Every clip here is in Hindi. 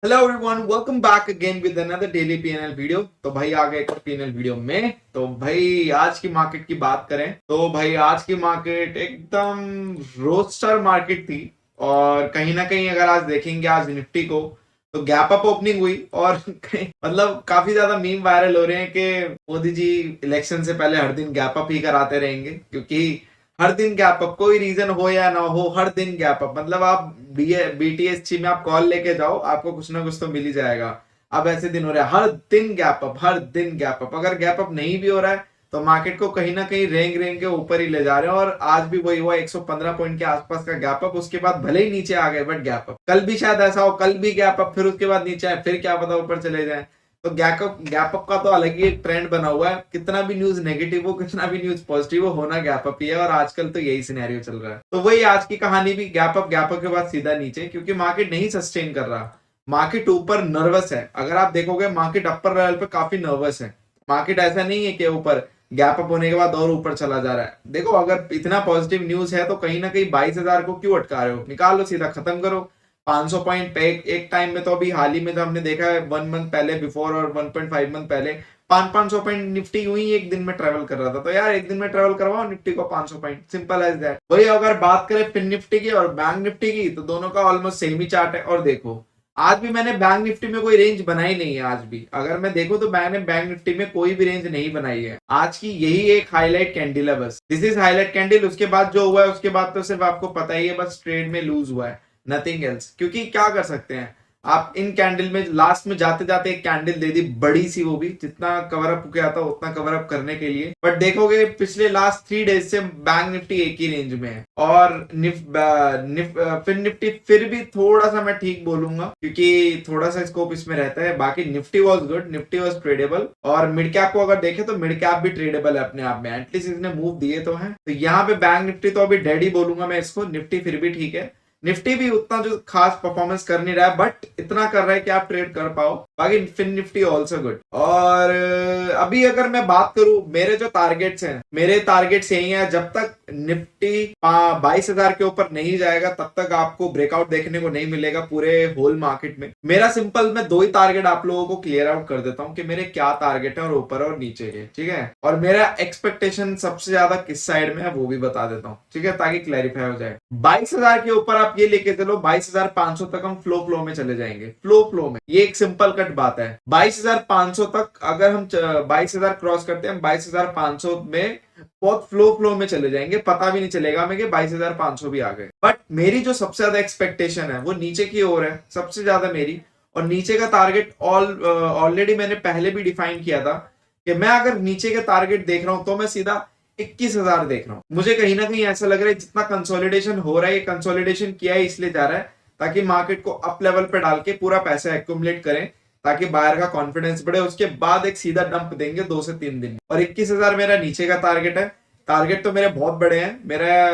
Hello everyone, welcome back again with another daily PNL video. तो भाई आ गए एक पीएनएल वीडियो में। तो भाई आज की मार्केट की बात करें तो भाई आज की मार्केट एकदम रोस्टर मार्केट थी। और कहीं ना कहीं अगर आज देखेंगे आज निफ्टी को तो गैप अप ओपनिंग हुई और मतलब काफी ज्यादा मीम वायरल हो रहे हैं कि मोदी जी इलेक्शन से पहले हर दिन गैप अप ही कराते रहेंगे, क्योंकि हर दिन गैप अप, कोई रीजन हो या ना हो, हर दिन गैप अप। मतलब आप बीटीएस में आप कॉल लेके जाओ, आपको कुछ ना कुछ तो मिल ही जाएगा। अब ऐसे दिन हो रहे हैं, हर दिन गैप अप, हर दिन गैप अप। अगर गैप अप नहीं भी हो रहा है तो मार्केट को कहीं ना कहीं रेंग रेंग के ऊपर ही ले जा रहे हैं। और आज भी वही हुआ, 115 पॉइंट के आसपास का गैप अप। उसके बाद भले ही नीचे आ गए बट गैप अप। कल भी शायद ऐसा हो, कल भी गैप अप, फिर उसके बाद नीचे आए, फिर क्या पता ऊपर चले जाए। तो गैप अप का तो अलग ही एक ट्रेंड बना हुआ है। कितना भी न्यूज नेगेटिव हो, कितना भी न्यूज पॉजिटिव हो, होना गैप अप ही है। और आजकल तो यही सिनेरियो चल रहा है। तो वही आज की कहानी भी, गैप अप के बाद सीधा नीचे, क्योंकि मार्केट नहीं सस्टेन कर रहा। मार्केट ऊपर नर्वस है। अगर आप देखोगे मार्केट अपर लेवल पे काफी नर्वस है। मार्केट ऐसा नहीं है कि ऊपर गैप अप होने के बाद और ऊपर चला जा रहा है। देखो, अगर इतना पॉजिटिव न्यूज है तो कहीं ना कहीं 22,000 को क्यों अटका रहे हो? निकाल लो, सीधा खत्म करो। 500 पॉइंट पे एक टाइम में तो अभी हाल ही में तो हमने देखा है 1 मंथ पहले बिफोर और 1.5 मंथ पहले 500 पॉइंट निफ्टी यूं ही एक दिन में ट्रेवल कर रहा था। तो यार एक दिन में ट्रेवल करवाओ निफ्टी को 500 पॉइंट, सिंपल एज दैट। वही अगर बात करें फिन निफ्टी की और बैंक निफ्टी की तो दोनों का ऑलमोस्ट सेम ही चार्ट है। और देखो, आज भी मैंने बैंक निफ्टी में कोई रेंज बनाई नहीं है। आज भी अगर मैं देखूं तो मैंने बैंक निफ्टी में कोई भी रेंज नहीं बनाई है। आज की यही एक हाईलाइट कैंडल है, बस दिस इज हाईलाइट कैंडल। उसके बाद जो हुआ है उसके बाद तो सिर्फ आपको पता ही है, बस ट्रेड में लूज हुआ है, नथिंग एल्स। क्योंकि क्या कर सकते हैं आप, इन कैंडल में लास्ट में जाते जाते एक कैंडल दे दी बड़ी सी, वो भी जितना कवर अप किया था उतना कवर अप करने के लिए। बट देखोगे पिछले लास्ट 3 डेज से बैंक निफ्टी एक ही रेंज में है। और फिर निफ्टी फिर भी थोड़ा सा मैं ठीक बोलूंगा, क्योंकि थोड़ा सा स्कोप इसमें रहता है। बाकी Nifty was good, Nifty was tradable. और मिड कैप को अगर देखें तो मिड कैप भी ट्रेडेबल है अपने आप में, एटलीस्ट इसने मूव दिए तो है। तो यहाँ पे बैंक निफ्टी तो अभी डेड ही बोलूंगा मैं इसको। निफ्टी फिर भी ठीक है। निफ्टी भी उतना जो खास परफॉर्मेंस कर नहीं रहा है, बट इतना कर रहा है कि आप ट्रेड कर पाओ। बाकी फिन निफ्टी ऑल्सो गुड। और अभी अगर मैं बात करूं, मेरे जो टारगेट्स हैं, मेरे टारगेट्स यही है, जब तक निफ्टी 22,000 के ऊपर नहीं जाएगा तब तक आपको ब्रेकआउट देखने को नहीं मिलेगा पूरे होल मार्केट में। मेरा सिंपल, मैं दो ही टारगेट आप लोगों को क्लियर आउट कर देता हूं कि मेरे क्या टारगेट है और ऊपर और नीचे के, ठीक है। और मेरा एक्सपेक्टेशन सबसे ज्यादा किस साइड में है वो भी बता देता हूँ, ठीक है, ताकि क्लैरिफाई हो जाए। 22,000 के ऊपर आप ये लेके चलो, 22,500 तक हम फ्लो में चले जाएंगे। फ्लो में ये एक सिंपल कट बात है। 22,500 तक अगर हम 22,000 क्रॉस करते हैं, 22,500 में बहुत फ्लो में चले जाएंगे, पता भी नहीं चलेगा हमें कि 22,500 भी आ गए। बट मेरी जो सबसे ज्यादा एक्सपेक्टेशन है वो नीचे की ओर है, सबसे ज्यादा मेरी। और नीचे का टारगेट ऑलरेडी मैंने पहले भी डिफाइन किया था कि मैं अगर नीचे के टारगेट देख रहा हूं तो मैं सीधा 21,000 देख रहा हूं। मुझे कहीं ना कहीं ऐसा लग रहा है जितना कंसोलिडेशन हो रहा है, ये कंसोलिडेशन किया ही इसलिए जा रहा है ताकि मार्केट को अप लेवल पे डाल के पूरा पैसा एक्यूमुलेट करें, ताकि बायर का कॉन्फिडेंस बढ़े। उसके बाद एक सीधा डंप देंगे 2 से 3 दिन। और 21,000 मेरा नीचे का टारगेट है। टारगेट तो मेरे बहुत बड़े हैं। मेरा,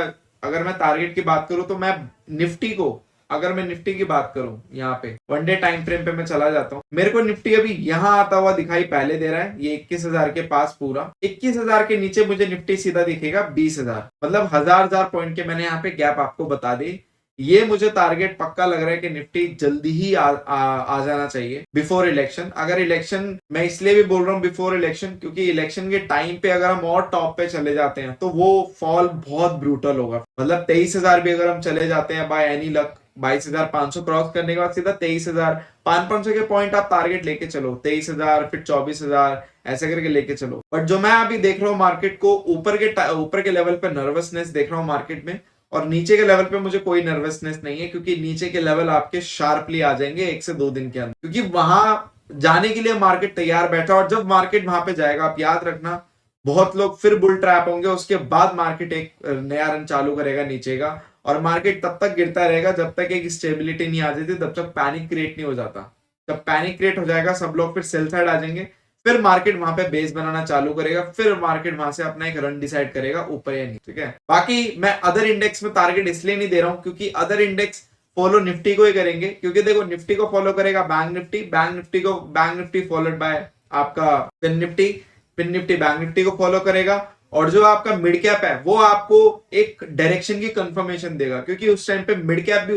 अगर मैं टारगेट की बात करूं तो मैं निफ्टी को, अगर मैं निफ्टी की बात करूं, यहाँ पे 1 डे टाइम फ्रेम पे मैं चला जाता हूँ, मेरे को निफ्टी अभी यहाँ आता हुआ दिखाई पहले दे रहा है, ये 21,000 के पास पूरा। 21,000 के नीचे मुझे निफ्टी सीधा दिखेगा 20,000, मतलब 1,000 पॉइंट के मैंने यहाँ पे गैप आपको बता दी। ये मुझे टारगेट पक्का लग रहा है कि निफ्टी जल्दी ही आ जाना चाहिए बिफोर इलेक्शन। अगर इलेक्शन, मैं इसलिए भी बोल रहा हूँ बिफोर इलेक्शन, क्योंकि इलेक्शन के टाइम पे अगर हम और टॉप पे चले जाते हैं तो वो फॉल बहुत ब्रूटल होगा। मतलब 23,000 भी अगर हम चले जाते हैं बाय एनी लक, 22,500 क्रॉस करने के बाद सीधा 23,000, 500 के पॉइंट आप टारगेट लेके चलो, 23,000 फिर 24,000 ऐसे करके लेके चलो। बट जो मैं अभी देख रहा हूँ मार्केट को, ऊपर के लेवल पे नर्वसनेस देख रहा हूँ मार्केट में, और नीचे के लेवल पे मुझे कोई नर्वसनेस नहीं है, क्योंकि नीचे के लेवल आपके शार्पली आ जाएंगे 1 से 2 दिन के अंदर, क्योंकि वहां जाने के लिए मार्केट तैयार बैठा। और जब मार्केट वहां पे जाएगा, आप याद रखना, बहुत लोग फिर बुल ट्रैप होंगे। उसके बाद मार्केट एक नया रन चालू करेगा नीचे का। और मार्केट तब तक गिरता रहेगा जब तक एक स्टेबिलिटी नहीं आ जाती, तब तक पैनिक क्रिएट नहीं हो जाता। जब पैनिक क्रिएट हो जाएगा, सब लोग फिर सेल साइड आ जाएंगे, फिर मार्केट वहां पे बेस बनाना चालू करेगा, फिर मार्केट वहां से अपना एक रन डिसाइड करेगा ऊपर या नीचे, ठीक है। बाकी मैं अदर इंडेक्स में टारगेट इसलिए नहीं दे रहा हूं क्योंकि अदर इंडेक्स फॉलो निफ्टी को ही करेंगे। क्योंकि देखो, निफ्टी को फॉलो करेगा bank Nifty, bank Nifty followed by आपका Fin Nifty, Fin Nifty bank Nifty को फॉलो करेगा। और जो आपका मिड कैप है वो आपको एक डायरेक्शन की कंफर्मेशन देगा, क्योंकि उस टाइम पे मिड कैप भी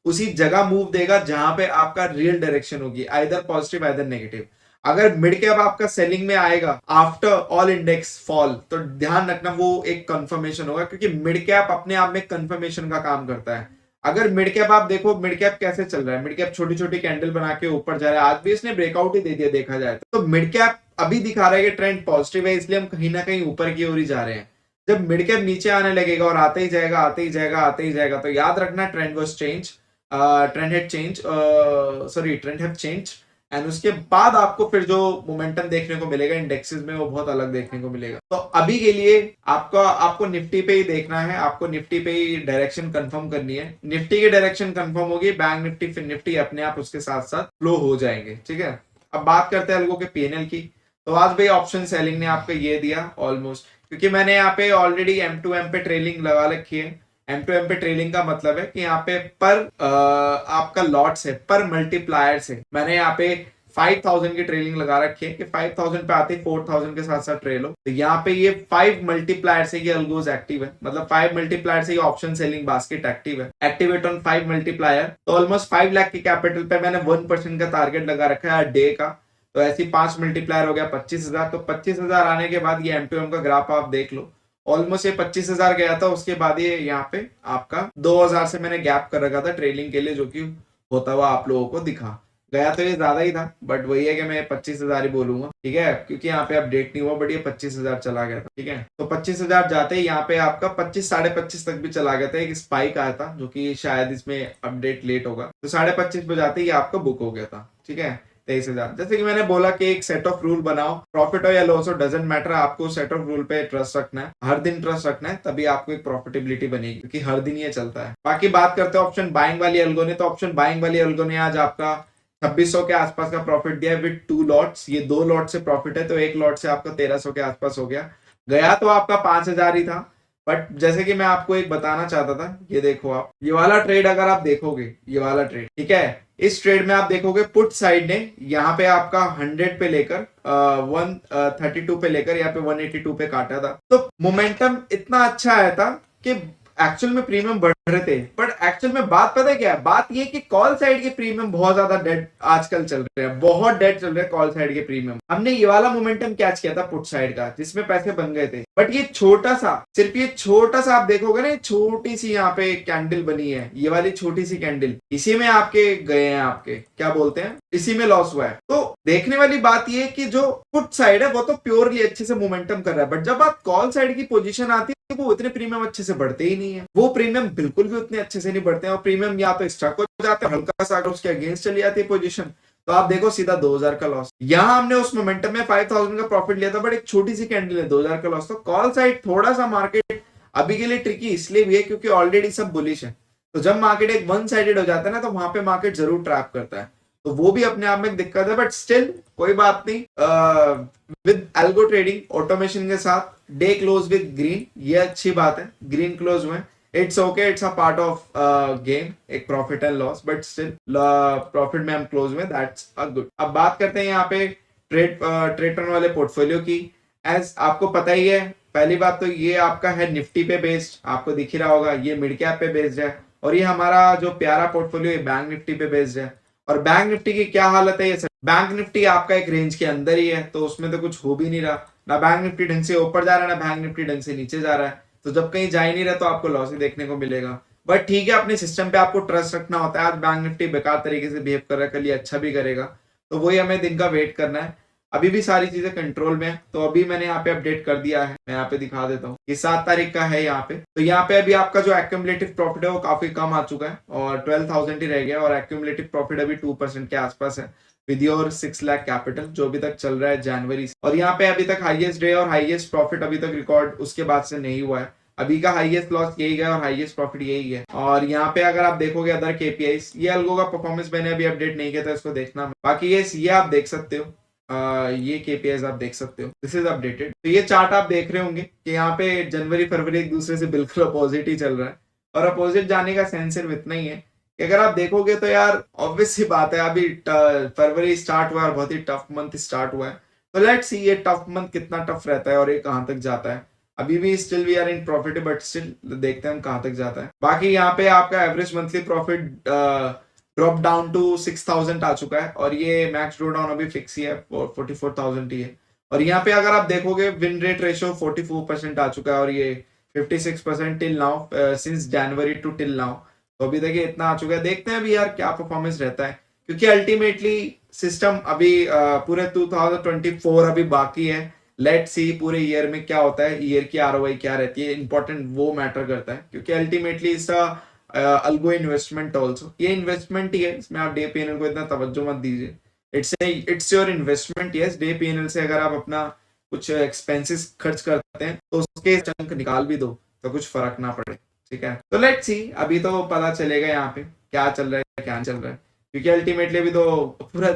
उसी जगह मूव देगा जहां पे आपका रियल डायरेक्शन होगी, आइदर पॉजिटिव आइदर नेगेटिव। अगर मिड कैप आपका सेलिंग में आएगा आफ्टर ऑल इंडेक्स फॉल, तो ध्यान रखना वो एक कंफर्मेशन होगा, क्योंकि मिड कैप अपने आप में कंफर्मेशन का काम करता है। अगर मिड कैप आप देखो, मिड कैप कैसे चल रहा है, मिड कैप छोटी छोटी कैंडल बना के ऊपर जा रहा है, आज भी इसने ब्रेकआउट ही दे दिया देखा जाए तो मिड कैप अभी दिखा रहा है कि ट्रेंड पॉजिटिव है, इसलिए हम कहीं ना कहीं ऊपर की ओर ही जा रहे हैं। जब मिड कैप नीचे आने लगेगा और आते ही जाएगा आते ही जाएगा आते ही जाएगा, तो याद रखना trend was change, trend had change, sorry trend have change, and उसके बाद आपको फिर जो मोमेंटम देखने को मिलेगा इंडेक्सेस में वो बहुत अलग देखने को मिलेगा। तो अभी के लिए आपको निफ्टी पे ही देखना है, आपको निफ्टी पे ही डायरेक्शन कंफर्म करनी है। निफ्टी की डायरेक्शन कंफर्म होगी, बैंक निफ्टी फिर निफ्टी अपने आप उसके साथ साथ फ्लो हो जाएंगे, ठीक है। अब बात करते हैं अलगो के पीएनएल की। तो आज भाई ऑप्शन सेलिंग ने आपको ये दिया ऑलमोस्ट, क्योंकि मैंने यहाँ पे ऑलरेडी M2M पे ट्रेलिंग लगा रखी है। M2M पे ट्रेलिंग का मतलब है कि यहाँ पे पर आपका लॉट से पर मल्टीप्लायर से मैंने यहाँ पे 5000 की ट्रेलिंग लगा रखी है कि 5000 पे आते 4000 के साथ साथ ट्रेल हो। तो यहाँ पे ये 5 मल्टीप्लायर से ये अल्गोज एक्टिव है, मतलब 5 मल्टीप्लायर से ये ऑप्शन सेलिंग बास्केट एक्टिव है, एक्टिवेट ऑन 5 मल्टीप्लायर। तो ऑलमोस्ट 5 लाख की कैपिटल पे मैंने 1% का टारगेट लगा रखा है डे का। तो ऐसी 5 मल्टीप्लायर हो गया 25,000। तो 25,000 आने के बाद ये M2M का ग्राफ आप देख लो, ऑलमोस्ट ये 25,000 गया था, उसके बाद ये यहाँ पे आपका 2,000 से मैंने गैप कर रखा था ट्रेलिंग के लिए, जो कि होता हुआ आप लोगों को दिखा। गया तो ये ज्यादा ही था, बट वही है कि मैं 25,000 ही बोलूंगा, ठीक है, क्योंकि यहाँ पे अपडेट नहीं हुआ, बट ये 25,000 चला गया था, ठीक है। तो 25,000 जाते ही यहाँ पे आपका 25 साढ़े 25 तक भी चला गया था, एक स्पाइक आया था जो कि शायद इसमें अपडेट लेट होगा, तो 25.5 पे जाते ही आपका बुक हो गया था, ठीक है। 23,000। जैसे कि मैंने बोला कि एक सेट ऑफ रूल बनाओ, प्रॉफिट हो या लॉस हो डजेंट मैटर, आपको सेट ऑफ रूल पे ट्रस्ट रखना है, हर दिन ट्रस्ट रखना है, तभी आपको एक प्रॉफिटेबिलिटी बनेगी, क्योंकि हर दिन ये चलता है। बाकी बात करते हैं ऑप्शन बाइंग वाली एल्गो ने। तो ऑप्शन बाइंग वाली एल्गो ने आज आपका 2600 के आसपास का प्रॉफिट दिया है विद 2 लॉट्स। ये 2 लॉट से प्रॉफिट है, तो एक लॉट से आपका 1300 के आसपास हो गया। गया तो आपका 5,000 ही था, बट जैसे कि मैं आपको एक बताना चाहता था, ये देखो आप, ये वाला ट्रेड अगर आप देखोगे, ये वाला ट्रेड, ठीक है, इस ट्रेड में आप देखोगे पुट साइड ने यहाँ पे आपका 100 पे लेकर 132 पे लेकर यहाँ पे 182 पे काटा था। तो मोमेंटम इतना अच्छा आया था कि एक्चुअल में प्रीमियम बढ़ रहे थे, बट एक्चुअल में बात पता है क्या है, बात ये कि कॉल साइड के प्रीमियम बहुत ज्यादा डेड आजकल चल रहे हैं, बहुत डेड चल रहे हैं कॉल साइड के प्रीमियम। हमने ये वाला मोमेंटम कैच किया था पुट साइड का, जिसमें पैसे बन गए थे, बट ये छोटा सा, सिर्फ ये छोटा सा आप देखोगे ना, छोटी सी यहाँ पे कैंडल बनी है, ये वाली छोटी सी कैंडल, इसी में आपके गए हैं, आपके क्या बोलते हैं, इसी में लॉस हुआ है। तो देखने वाली बात ये है कि जो पुट साइड है वो तो प्योरली अच्छे से मोमेंटम कर रहा है, बट जब आप कॉल साइड की पोजीशन आती है वो इतने प्रीमियम अच्छे से बढ़ते ही नहीं है, वो प्रीमियम बिल्कुल भी उतने अच्छे से नहीं बढ़ते हैं, और प्रीमियम या तो स्टक हो जाते हैं, हल्का सा अगर उसके अगेंस्ट चली जाती है पोजीशन, तो आप देखो सीधा 2,000 का लॉस। यहाँ हमने उस मोमेंटम में 5,000 का प्रॉफिट लिया था, बट एक छोटी सी कैंडल है 2,000 का लॉस। तो कॉल साइड थोड़ा सा मार्केट अभी के लिए ट्रिकी इसलिए भी है क्योंकि ऑलरेडी सब बुलिश है। तो जब मार्केट एक वन साइडेड हो जाता है ना, तो वहां पे मार्केट जरूर ट्रैप करता है, तो वो भी अपने आप में एक दिक्कत है, बट स्टिल कोई बात नहीं। विद एल्गो ट्रेडिंग ऑटोमेशन के साथ डे क्लोज विद ग्रीन, ये अच्छी बात है, ग्रीन क्लोज हुए, it's okay, it's a part of game, एक profit and loss, but still profit में हम क्लोज में, दैट्स अ गुड। अब बात करते हैं यहाँ पे ट्रेड टर्न वाले पोर्टफोलियो की। एज आपको पता ही है, पहली बात तो ये आपका है निफ्टी पे बेस्ड, आपको दिख ही रहा होगा, ये मिड कैप पे बेस्ड है, और ये हमारा जो प्यारा पोर्टफोलियो है बैंक निफ्टी पे बेस्ड है। और बैंक निफ्टी की क्या हालत है, ये बैंक निफ्टी आपका एक रेंज के अंदर ही है, तो उसमें तो कुछ हो भी नहीं रहा, ना बैंक निफ्टी ढंग से ऊपर जा रहा है, ना बैंक निफ्टी ढंग से नीचे जा रहा है, तो जब कहीं जा ही नहीं रहा तो आपको लॉस ही देखने को मिलेगा। बट ठीक है, अपने सिस्टम पे आपको ट्रस्ट रखना होता है। आज बैंक निफ्टी बेकार तरीके से बिहेव कर रहा है, कल ये अच्छा भी करेगा, तो वही हमें दिन का वेट करना है। अभी भी सारी चीजें कंट्रोल में है, तो अभी मैंने यहाँ पे अपडेट कर दिया है, मैं यहाँ पे दिखा देता हूँ, ये 7 तारीख का है यहाँ पे। तो यहाँ पे अभी आपका जो एक्यूमुलेटिव प्रॉफिट है वो काफी कम आ चुका है, और 12,000 ही रह गया, और एक्यूमुलेटिव प्रॉफिट अभी 2% के आसपास है विद योर 6 लाख कैपिटल, जो अभी तक चल रहा है जनवरी से। और यहाँ पे अभी तक हाईएस्ट डे और हाईएस्ट प्रॉफिट अभी तक रिकॉर्ड उसके बाद से नहीं हुआ है, अभी का हाईएस्ट लॉस यही गया और हाईएस्ट प्रॉफिट यही है। और यहाँ पे अगर आप देखोगे अदर केपीआईज, ये अल्गो का परफॉर्मेंस मैंने अभी अपडेट नहीं किया था, इसको देखना, बाकी ये आप देख सकते हो, ये केपीआईज आप देख सकते हो, दिस इज अपडेटेड। तो ये चार्ट आप देख रहे होंगे कि यहाँ पे जनवरी फरवरी एक दूसरे से बिल्कुल अपोजिट ही चल रहा है, और अपोजिट जाने का सेंस सिर्फ इतना ही है कि अगर आप देखोगे तो यार ऑब्वियस सी बात है, अभी फरवरी स्टार्ट हुआ है, बहुत ही टफ मंथ स्टार्ट हुआ है, तो लेट्स सी ये टफ मंथ कितना टफ रहता है और ये कहां तक जाता है। अभी भी still we are in profit, but still देखते हैं हम कहां तक जाता है। बाकी यहाँ पे आपका average monthly profit drop down to 6000 आ चुका है, और ये मैक्स ड्रॉ डाउन अभी फिक्स ही है 44,000 ही है। और यहाँ पे अगर आप देखोगे विन रेट रेशियो 44% आ चुका है, और ये 56% till now, since January to till now. तो अभी देखिए इतना आ चुका है। देखते हैं अभी यार क्या परफॉर्मेंस रहता है, क्योंकि अल्टीमेटली सिस्टम अभी पूरे 2024 अभी बाकी है। लेट सी पूरे ईयर में क्या होता है, ईयर की आरओआई क्या रहती है, इंपॉर्टेंट वो मैटर करता है, क्योंकि अल्टीमेटली इसका अल्गो इन्वेस्टमेंट ऑल्सो, ये इन्वेस्टमेंट ही है, इसमें आप डे पीएनएल को इतना तवज्जो मत दीजिए। It's your investment. Yes, day PNL से अगर आप अपना कुछ एक्सपेंसेस खर्च करते हैं तो उसके चंक निकाल भी दो तो कुछ फर्क ना पड़े, ठीक है। तो लेट्स सी, अभी तो पता चलेगा यहाँ पे क्या चल रहा है क्या नहीं चल रहा है, क्योंकि अल्टीमेटली अभी तो पूरा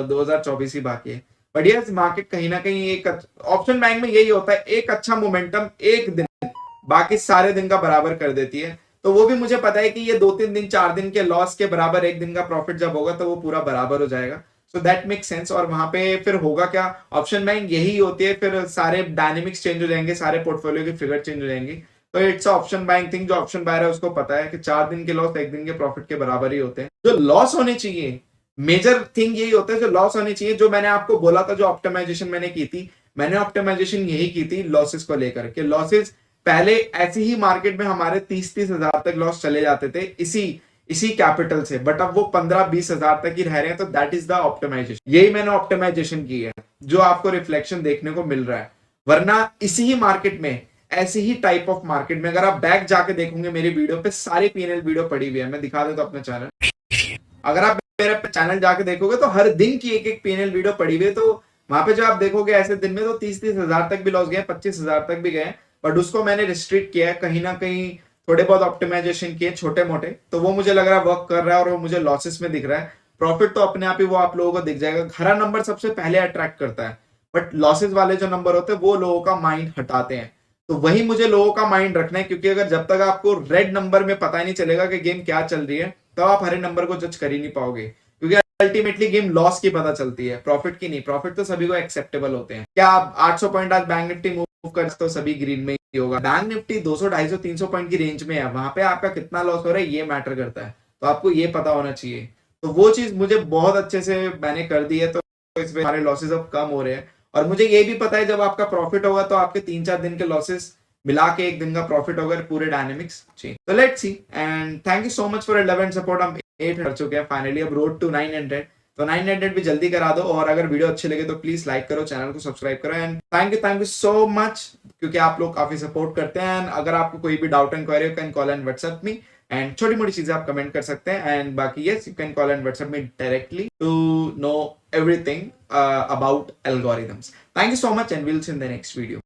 2024 ही बाकी है। बट यस, मार्केट कहीं ना कहीं एक ऑप्शन बैंक में यही होता है, एक अच्छा मोमेंटम एक दिन बाकी सारे दिन का बराबर कर देती है। तो वो भी मुझे पता है कि ये 2-3 दिन 4 दिन के लॉस के बराबर एक दिन का प्रॉफिट जब होगा तो वो पूरा बराबर हो जाएगा। So that make sense. और वहां पे फिर होगा क्या, ऑप्शन बैंक यही होती है, फिर सारे डायनेमिक्स चेंज हो जाएंगे, सारे पोर्टफोलियो की फिगर चेंज हो जाएंगी। तो इट्स ऑप्शन बैंक थिंग, जो ऑप्शन बायर है उसको पता है कि 4 दिन के लॉस एक दिन के प्रॉफिट के बराबर ही होते हैं। जो लॉस होने चाहिए, मेजर थिंग यही होता है, जो लॉस होनी चाहिए, जो मैंने आपको बोला था, जो ऑप्टिमाइजेशन मैंने की थी, मैंने ऑप्टिमाइजेशन यही की थी लॉसेस को लेकर के। लॉसेस पहले ऐसी ही मार्केट में हमारे 30-30 हजार तक लॉस चले जाते थे इसी कैपिटल से, बट अब वो 15-20 हजार तक ही रह रहे हैं। तो दैट इज द ऑप्टिमाइजेशन, यही मैंने ऑप्टिमाइजेशन की है, जो आपको रिफ्लेक्शन देखने को मिल रहा है। वरना इसी ही मार्केट में, ऐसी ही टाइप ऑफ मार्केट में, अगर आप बैक जाके देखोगे मेरी वीडियो पे, सारी पीएनएल वीडियो पड़ी हुई है, मैं दिखा देता हूं अपना चैनल। अगर आप मेरे चैनल जाके देखोगे तो हर दिन की एक एक पीएनएल वीडियो पड़ी हुई है। तो वहां पे जो आप देखोगे ऐसे दिन में तो 30-30 हजार तक भी लॉस गए, 25 हजार तक भी गए, बट उसको मैंने रिस्ट्रिक्ट किया है, कहीं ना कहीं थोड़े बहुत ऑप्टिमाइजेशन किए छोटे मोटे, तो वो मुझे लग रहा है वर्क कर रहा है, और वो मुझे लॉसेस में दिख रहा है। प्रॉफिट तो अपने आप ही वो आप लोगों को दिख जाएगा, हरा नंबर सबसे पहले अट्रैक्ट करता है, बट लॉसेस वाले जो नंबर होते हैं वो लोगों का माइंड हटाते हैं। तो वही मुझे लोगों का माइंड रखना है, क्योंकि अगर जब तक आपको रेड नंबर में पता ही नहीं चलेगा कि गेम क्या चल रही है, तो आप हरे नंबर को जज कर ही नहीं पाओगे, क्योंकि अल्टीमेटली गेम लॉस की पता चलती है, प्रॉफिट की नहीं। प्रॉफिट तो सभी को एक्सेप्टेबल होते हैं। क्या आप 800 पॉइंट आज बैंक निफ्टी मूव कर तो सभी ग्रीन में ही होगा। बैंक निफ्टी 200, 250, 300 पॉइंट की रेंज में है, वहां पे आपका कितना लॉस हो रहा है ये मैटर करता है, तो आपको ये पता होना चाहिए। तो वो चीज मुझे बहुत अच्छे से मैंने कर दी है, तो इस हमारे लॉसेस अब कम हो रहे हैं। और मुझे ये भी पता है जब आपका प्रॉफिट होगा तो आपके 3-4 दिन के लॉसेस मिला के एक दिन का प्रॉफिट होगा, पूरे डायनेमिक्स चेंज। तो let's see, and thank you so much for 11 support. हम 8 कर चुके हैं फाइनली, अब रोड टू 900, तो 900 भी जल्दी करा दो। और अगर वीडियो अच्छे लगे तो प्लीज लाइक करो, चैनल को सब्सक्राइब करो, and thank you so much, क्योंकि आप लोग काफी सपोर्ट करते हैं। अगर आपको कोई भी doubt and query, you can call and WhatsApp me, and छोटी मोटी चीजें आप कमेंट कर सकते हैं। एंड बाकी yes, you can call and WhatsApp me directly to know everything about algorithms. Thank you so much, and will see in the next video.